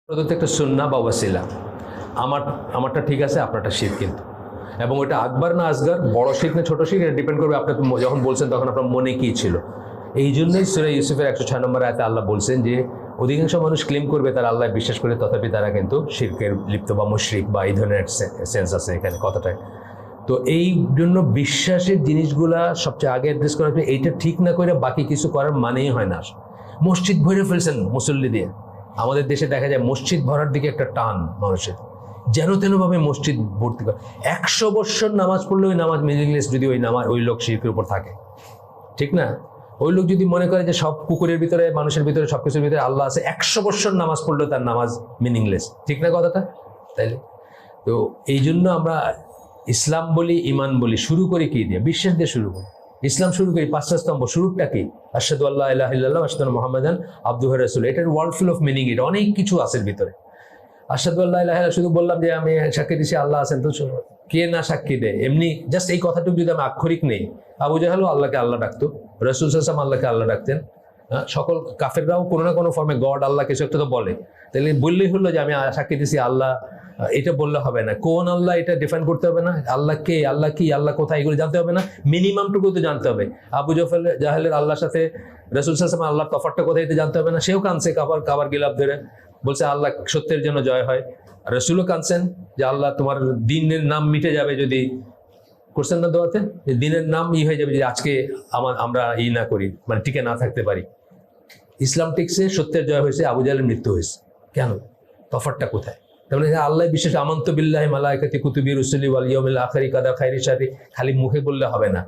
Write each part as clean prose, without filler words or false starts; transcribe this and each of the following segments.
প্রদত্ত একটা সুন্নাহ বা ওয়াসিলা, আমারটা ঠিক আছে, আপনারটা শিরক। কিন্তু এবং ওটা আকবার না আসগার, বড় শিরক না ছোট শিরক, এটা ডিপেন্ড করবে আপনি যখন বলছেন তখন আপনার মনে কি ছিল। এই জন্যই সূরা ইউসুফের 106 নম্বর আয়াতে আল্লাহ বলছেন যে অধিকাংশ মানুষ ক্লেম করবে তারা আল্লাহ বিশ্বাস করে, তথাপি তারা কিন্তু শিরকের লিপ্ত বা মুশরিক বা এই ধরনের সেন্স আছে এখানে কথাটায়। তো এই জন্য বিশ্বাসের জিনিসগুলা সবচেয়ে আগে অ্যাড্রেস করা হচ্ছে। এইটা ঠিক না করে বাকি কিছু করার মানেই হয় না। মসজিদ ভরে ফেলছেন মুসল্লি দিয়ে। আমাদের দেশে দেখা যায় মসজিদ ভরার দিকে একটা টান মানুষের, যেন তেনভাবে মসজিদ ভর্তি করে। 100 বৎসর নামাজ পড়লে ওই নামাজ মিনিংলেস যদি ওই লোক শিরকের উপর থাকে, ঠিক না? ওই লোক যদি মনে করে যে সব কুকুরের ভিতরে, মানুষের ভিতরে, সবকিছুর ভিতরে আল্লাহ আছে, 100 বৎসর নামাজ পড়লেও তার নামাজ মিনিংলেস, ঠিক না কথাটা? তাইলে তো এই জন্য আমরা ইসলাম বলি, ইমান বলি, শুরু করি কি দিয়ে? বিশ্বাস দিয়ে শুরু করি। ইসলাম শুরু করি 5টা স্তম্ভ, শুরুটা কি? আশহাদু আল্লা ইলাহা ইল্লাল্লাহ ওয়া আশহাদু আন্না মুহাম্মাদান আবদুহু ওয়া রাসূলুহু। এটার ওয়ার্ল্ড ফুল অফ মিনিং, এটা অনেক কিছু আছে এর ভিতরে। আশহাদু আল্লা ইলাহা ইল্লাল্লাহ শুধু বললাম যে আমি সাক্ষী দিছি আল্লাহ আছেন, তো কে না সাক্ষী দেয়? এমনি জাস্ট এই কথাটুকু যদি আমি আক্ষরিক নেই, আবু জাহেলও আল্লাহকে আল্লাহ ডাকতো, রাসূল সাল্লাল্লাহু আলাইহি ওয়াসাল্লাম আল্লাহকে আল্লাহ ডাকতেন, সকল কাফেররাও কোনো না কোনো ফর্মে গড আল্লাহ কিছু একটা তো বলে। তাহলে বললেই হলো যে আমি সাক্ষী দিছি আল্লাহ, এটা বললে হবে না। কোন আল্লাহ এটা ডিফাইন করতে হবে না? আল্লাহ কে, আল্লাহ কি, আল্লাহ কোথায়, এগুলো জানতে হবে না? মিনিমামটুকু তো জানতে হবে। আবু জাহেলের আল্লাহর সাথে রাসূল সাল্লাল্লাহু আলাইহি ওয়াসাল্লাম আল্লাহর তফাৎটা কোথায় এটা জানতে হবে না? সেও কাঁদছে কাবার গিলাফ ধরে, বলছে আল্লাহ সত্যের জন্য জয় হয়। রাসূলও কাঁদছেন যে আল্লাহ তোমার দিনের নাম মিটে যাবে যদি, করছেন না দোয়াতে, যে দিনের নাম হয়ে যাবে যদি আজকে আমরা না করি, মানে টিকে না থাকতে পারি। ইসলাম টিকছে, সত্যের জয় হয়েছে, আবু জাহেলের মৃত্যু হয়েছে। কেন? তফাৎটা কোথায়? তার মানে আল্লাহ বিশেষ আমান্তু বিল্লাহি মালাইকাতি কুতুবি রুসুলি ওয়াল ইয়াউমিল আখিরি কাদা খাইরি শারি, খালি মুখে বললে হবে না।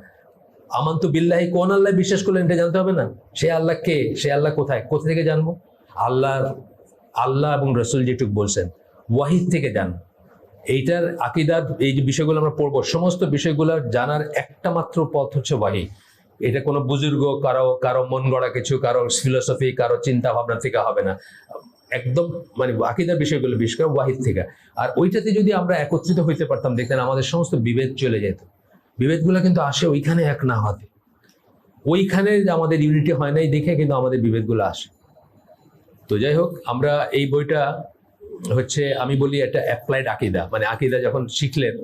আমান্তু বিল্লাহি, কোন আল্লাহ বিশ্বাস করলেন এটা জানতে হবে না? সে আল্লাহ কে, সে আল্লাহ কোথায়, কোথা থেকে জানবো? আল্লাহ এবং রসুল যেটুকু বলছেন ওয়াহিদ থেকে জানবো। এইটার আকীদার এই যে বিষয়গুলো আমরা পড়বো, সমস্ত বিষয়গুলো জানার একটা মাত্র পথ হচ্ছে ওয়াহি। এটা কোনো বুজুর্গ, কারো মন গড়া কিছু, কারো ফিলোসফি, কারো চিন্তা ভাবনা থেকে হবে না। একদম মানে আকীদার বিষয়গুলো বিশেষ করে ওয়াহিদ থেকে। আর ওইটাতে যদি আমরা একত্রিত হইতে পারতাম, দেখতেন আমাদের সমস্ত বিভেদ চলে যেত। বিভেদগুলো কিন্তু আসে ওইখানে এক না হতে, ওইখানে আমাদের ইউনিটি হয় নাই দেখে কিন্তু আমাদের বিভেদগুলো আসে। তো যাই হোক, আমরা এই বইটা হচ্ছে, আমি বলি এটা অ্যাপ্লাইড আকীদা। মানে আকীদা যখন শিখলেন,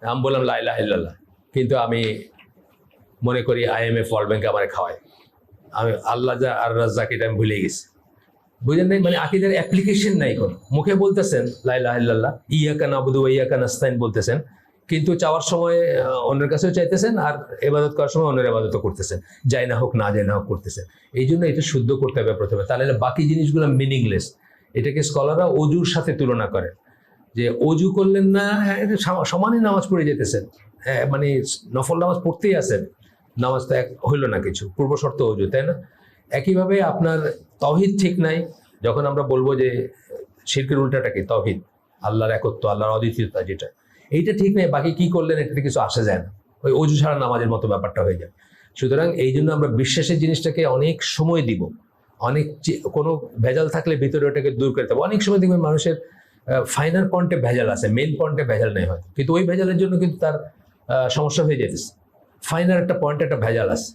আমি বললাম লা ইলাহা ইল্লাল্লাহ, কিন্তু আমি মনে করি IMF ওয়ার্ল্ড ব্যাংক আমার খাওয়ায়, আমি আল্লাহ আর রাজ্জাক এটা আমি ভুলে গেছি। বুঝলেন নাই? মানে আকীদার অ্যাপ্লিকেশন নাই কোনো। মুখে বলতেছেন লা ইলাহা ইল্লাল্লাহ, ইয়াকা নাবুদু ওয়া ইয়াকা নাস্তাইন বলতেছেন, কিন্তু চাওয়ার সময় অন্যের কাছেও চাইতেছেন, আর ইবাদত করার সময় অন্যের ইবাদতও করতেছেন, যাই না হোক না যাই না হোক করতেছেন। এই জন্য এটা শুদ্ধ করতে হবে প্রথমে, তাহলে বাকি জিনিসগুলো মিনিংলেস। এটাকে স্কলাররা অজুর সাথে তুলনা করেন, যে অজু করলেন না, সমানই নামাজ পড়ে যেতেছেন, মানে নফল নামাজ পড়তেই আছেন, নামাজ তো এক হইল না কিছু, পূর্ব শর্ত অজু, তাই না? একইভাবে আপনার তাওহীদ ঠিক নাই। যখন আমরা বলবো যে শিরকের উল্টাটা কি? তাওহীদ, আল্লাহর একত্ব, আল্লাহর অদ্বিতীয়তা, যেটা এইটা ঠিক নেই, বাকি কি করলেন এটাতে কিছু আসে যায় না, ওই অজু ছাড়া নামাজের মতো ব্যাপারটা হয়ে যায়। সুতরাং এই জন্য আমরা বিশ্বাসের জিনিসটাকে অনেক সময় দিব, অনেক কোনো ভেজাল থাকলে ভিতরে ওটাকে দূর করতে হবে। অনেক সময় দেখবেন মানুষের ফাইনাল পয়েন্টে ভেজাল আছে, মেইন পয়েন্টে ভেজাল নেই হয়তো, কিন্তু ওই ভেজালের জন্য কিন্তু তার সমস্যা হয়ে যেতেছে। ফাইনাল একটা পয়েন্টে একটা ভেজাল আছে।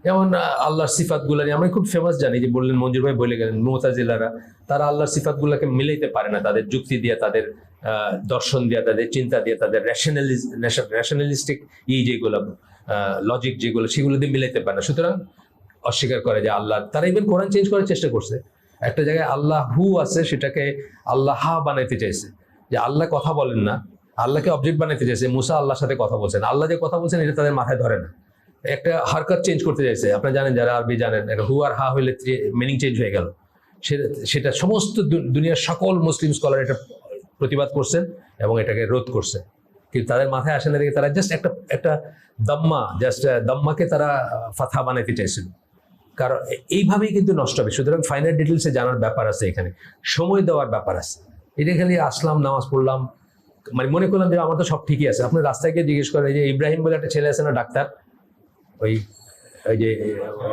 যেমন আল্লাহর সিফাতগুলো নিয়ে আমরা খুব ফেমাস জানি, যে বললেন মঞ্জুর ভাই বলে গেলেন, মুতাজিলারা তারা আল্লাহর সিফাতগুলোকে মিলাইতে পারে না, তাদের যুক্তি দিয়ে, তাদের দর্শন দিয়ে, তাদের চিন্তা দিয়ে, তাদের রেশনালিস্টিক যেগুলো লজিক যেগুলো, সেগুলো দিয়ে মিলাইতে পারে না। সুতরাং অস্বীকার করে যে আল্লাহ, তারা ইভেন কোরআন চেঞ্জ করার চেষ্টা করছে। একটা জায়গায় আল্লাহ হু আছে, সেটাকে আল্লাহ হা বানাইতে চাইছে, যে আল্লাহ কথা বলেন না, আল্লাহকে অবজেক্ট বানাইতে চাইছে। মুসা আল্লাহর সাথে কথা বলছেন, আল্লাহ যে কথা বলছেন এটা তাদের মাথায় ধরে না। একটা হারকাত চেঞ্জ করতে চাইছে, আপনারা জানেন, যারা আরবি জানেন, হু আর হা হইলে মিনিং চেঞ্জ হয়ে গেল। সেটা সমস্ত দুনিয়ার সকল মুসলিম স্কলার এটা প্রতিবাদ করছেন এবং এটাকে রোধ করছেন, কিন্তু তাদের মাথায় আসে না দেখে তারা জাস্ট একটা দাম্মাকে তারা ফাথা বানাইতে চাইছিল। কারণ এইভাবেই কিন্তু নষ্ট হবে। সুতরাং ফাইনাল ডিটেলসে জানার ব্যাপার আছে, এখানে সময় দেওয়ার ব্যাপার আছে। এটা খালি আসলাম, নামাজ পড়লাম, মানে মনে করলাম যে আমার তো সব ঠিকই আছে। আপনি রাস্তায় গিয়ে জিজ্ঞেস করেন, যে ইব্রাহিম বলে একটা ছেলে আছে না, ডাক্তার, ওই যে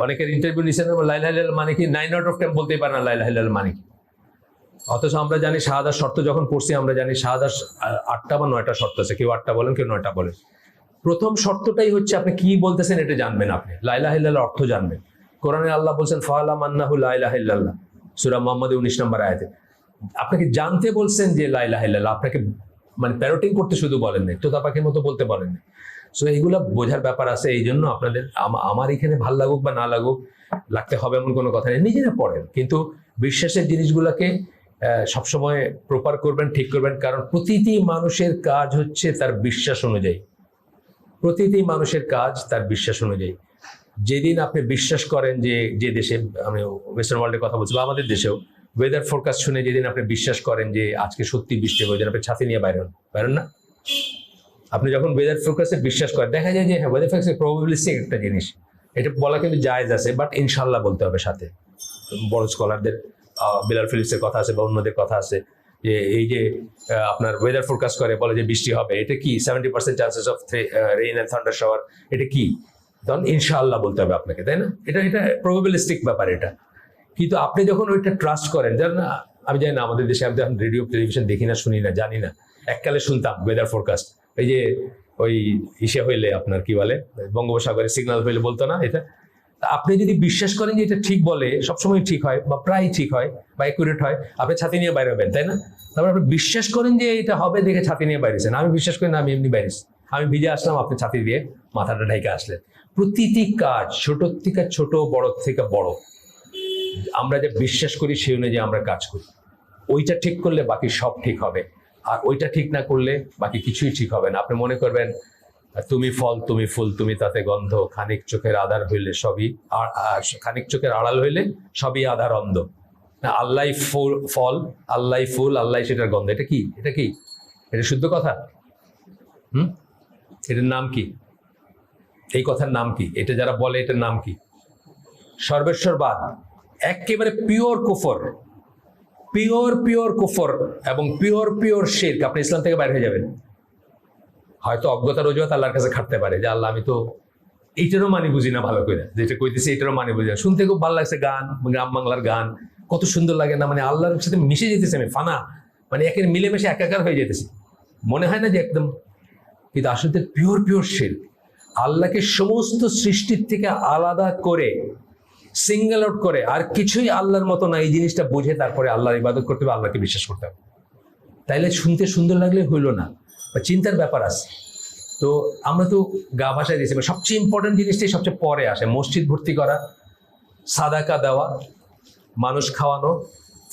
অনেকের ইন্টারভিউ নিচ্ছেন, লা ইলাহা ইল্লাল্লাহ মানে কি, 9 out of 10 বলতেই পারে না লা ইলাহা ইল্লাল্লাহ মানে কি। অথচ আমরা জানি শাহাদার শর্ত যখন পড়ছি, আমরা জানি শাহাদার 8টা বা 9টা শর্ত আছে, কেউ 8টা বলেন, কেউ 9টা বলেন। প্রথম শর্তটাই হচ্ছে আপনি কি বলতেছেন এটা জানবেন, আপনি লা ইলাহা ইল্লাল্লাহ অর্থ জানবেন। কোরআনে আল্লাহ বলছেন ফাআলাম আন্নাহু লা ইলাহা ইল্লাল্লাহ, সূরা মুহাম্মদ 19 নম্বর আয়াতে। আপনাকে জানতে বলছেন যে লা ইলাহা ইল্লাল্লাহ, আপনাকে মানে প্যারোটিং করতে শুধু বলেন নাই, তোতা পাখির মতো বলতে বলেন নাই। সো এইগুলা বোঝার ব্যাপার আছে। এই জন্য আপনাদের আমার এখানে ভাল লাগুক বা না লাগুক, লাগতে হবে এমন কোনো কথা নেই, নিজেরা পড়েন, কিন্তু বিশ্বাসের জিনিসগুলোকে সবসময় প্রপার করবেন, ঠিক করবেন। কারণ প্রতিটি মানুষের কাজ হচ্ছে তার বিশ্বাস অনুযায়ী, প্রতিটি মানুষের কাজ তার বিশ্বাস অনুযায়ী। যেদিন আপনি বিশ্বাস করেন যে দেশে, আমি ওয়েস্টার্ন ওয়ার্ল্ডের কথা বলছি বা আমাদের দেশেও, ওয়েদার ফোরকাস্ট শুনে যেদিন আপনি বিশ্বাস করেন যে আজকে সত্যি বৃষ্টি হবে, যেন আপনি ছাতি নিয়ে বাইরেন না। আপনি যখন ওয়েদার ফোরকাস্টে বিশ্বাস করেন, দেখা যায় যে হ্যাঁ, ওয়েদার ফোরকাস্ট প্রবাবিলিস্টিক একটা জিনিস, এটা বলা কিন্তু জায়েজ আছে, বাট ইনশাল্লাহ বলতে হবে সাথে। বড় স্কলারদের বিলাল ফিলিপসের কথা আছে বা অন্যদের কথা আছে যে এই যে আপনার ওয়েদার ফোরকাস্ট করে বলে যে বৃষ্টি হবে, এটা কি 70% chances of rain and thunder shower, এটা কি? তখন ইনশাআল্লাহ বলতে হবে আপনাকে, তাই না? এটা প্রবাবিলিস্টিক ব্যাপার এটা। কিন্তু আপনি যখন ওইটা ট্রাস্ট করেন, জানেন না, আমি জানি না আমাদের দেশে, আমি এখন রেডিও টেলিভিশন দেখি না, শুনি না, জানি না। এককালে শুনতাম ওয়েদার ফোরকাস্ট, এই যে ওই ইসে হইলে আপনার কি বলে, বঙ্গোপসাগরে সিগন্যাল হইলে বলতো না এটা। আপনি যদি বিশ্বাস করেন যে এটা ঠিক বলে, সবসময় ঠিক হয় বা প্রায় ঠিক হয় বা অ্যাকুরেট হয়, আপনি ছাতি নিয়ে বাইরে হবেন, তাই না? তারপর আপনি বিশ্বাস করেন যে এটা হবে দেখে ছাতি নিয়ে বাইরেছেন। আমি বিশ্বাস করি না, আমি এমনি বাইরেছি, আমি ভিজে আসলাম, আপনি ছাতি দিয়ে মাথাটা ঢেকে আসলেন। প্রতিটি কাজ ছোট থেকে ছোট, বড় থেকে বড়, আমরা যে বিশ্বাস করি সেই অনুযায়ী আমরা কাজ করি। ওইটা ঠিক করলে বাকি সব ঠিক হবে, আর ওইটা ঠিক না করলে বাকি কিছুই ঠিক হবে না। আপনি মনে করবেন তুমি ফল, তুমি ফুল, তুমি তাতে গন্ধ, খানিক চোখের আধার হইলে সবই, খানিক চোখের আড়াল হইলে সবই আধার অন্ধ। আল্লাহ ফল, আল্লাহ ফুল, আল্লাহ সেটার গন্ধ। এটা কি? এটা কি? এটা শুদ্ধ কথা? এটার নাম কি? এই কথার নাম কি? এটা যারা বলে এটার নাম কি? সর্বেশ্বরবাদ। একেবারে পিওর কুফর, পিওর কুফর এবং পিওর শিরক। আপনি ইসলাম থেকে বাইরে হয়ে যাবেন। হয়তো অজ্ঞতার অজুহাত আল্লাহর কাছে খাটতে পারে যে আল্লাহ, আমি তো এইটারও মানে বুঝি না ভালো করে, যেটা কইতেছি এটারও মানে বুঝি না। শুনতে খুব ভালো লাগছে, গান, গ্রাম বাংলার গান কত সুন্দর লাগে না, মানে আল্লাহর সাথে মিশে যেতেছে, আমি ফানা, মানে একের মিলেমিশে একাকার হয়ে যেতেছি, মনে হয় না যে একদম। কিন্তু আসলে পিওর শিরক। আল্লাহকে সমস্ত সৃষ্টির থেকে আলাদা করে, সিঙ্গেল আউট করে, আর কিছুই আল্লাহর মতো না, এই জিনিসটা বুঝে তারপরে আল্লাহর ইবাদত করতে হবে, আল্লাহকে বিশ্বাস করতে হবে। তাইলে শুনতে সুন্দর লাগলে হইল না, বা চিন্তার ব্যাপার আছে। তো আমরা তো গা ভাষায় দিয়েছি, সবচেয়ে ইম্পর্টেন্ট জিনিসটাই সবচেয়ে পরে আসে। মসজিদ ভর্তি করা, সাদাকা দেওয়া, মানুষ খাওয়ানো,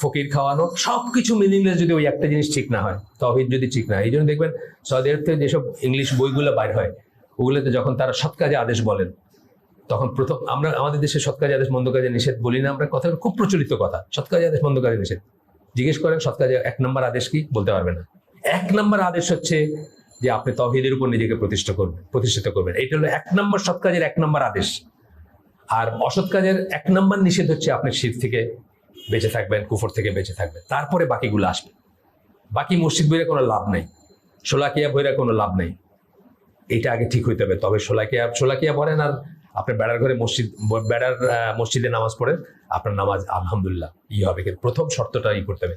ফকির খাওয়ানো, সবকিছু মিনিংলেস যদি ওই একটা জিনিস ঠিক না হয়, তৌহিদ যদি ঠিক না হয়। এই জন্য দেখবেন সৌদি আরব থেকে যেসব ইংলিশ বইগুলো বাইর হয়, ওগুলোতে যখন তারা সৎ কাজে আদেশ বলেন, তখন প্রথম, আমরা আমাদের দেশে সৎ কাজে আদেশ, মন্দ কাজে নিষেধ বলি না আমরা, কথা খুব প্রচলিত কথা, সৎ কাজে আদেশ, মন্দ কাজে নিষেধ। জিজ্ঞেস করেন সৎ কাজে 1 নম্বর আদেশ কি, বলতে পারবে না। 1 নম্বর আদেশ হচ্ছে যে আপনি তৌহিদের উপর নিজেকে প্রতিষ্ঠিত করবেন। এটা হলো 1 নম্বর সৎ কাজের 1 নম্বর আদেশ। আর অসৎ কাজের 1 নম্বর নিষেধ হচ্ছে আপনি শিরক থেকে বেঁচে থাকবেন, কুফর থেকে বেঁচে থাকবেন, তারপরে বাকিগুলো আসবে। বাকি মসজিদ বইরে কোনো লাভ নেই, শোলাকিয়া বইরে কোনো লাভ নেই। এটা আগে ঠিক হইতে হবে। তবে শোলাকিয়া পড়েন, আর আপনি বেড়ার ঘরে মসজিদে নামাজ পড়েন, আপনার নামাজ আলহামদুলিল্লাহ হবে। কিন্তু প্রথম শর্তটা করতে হবে,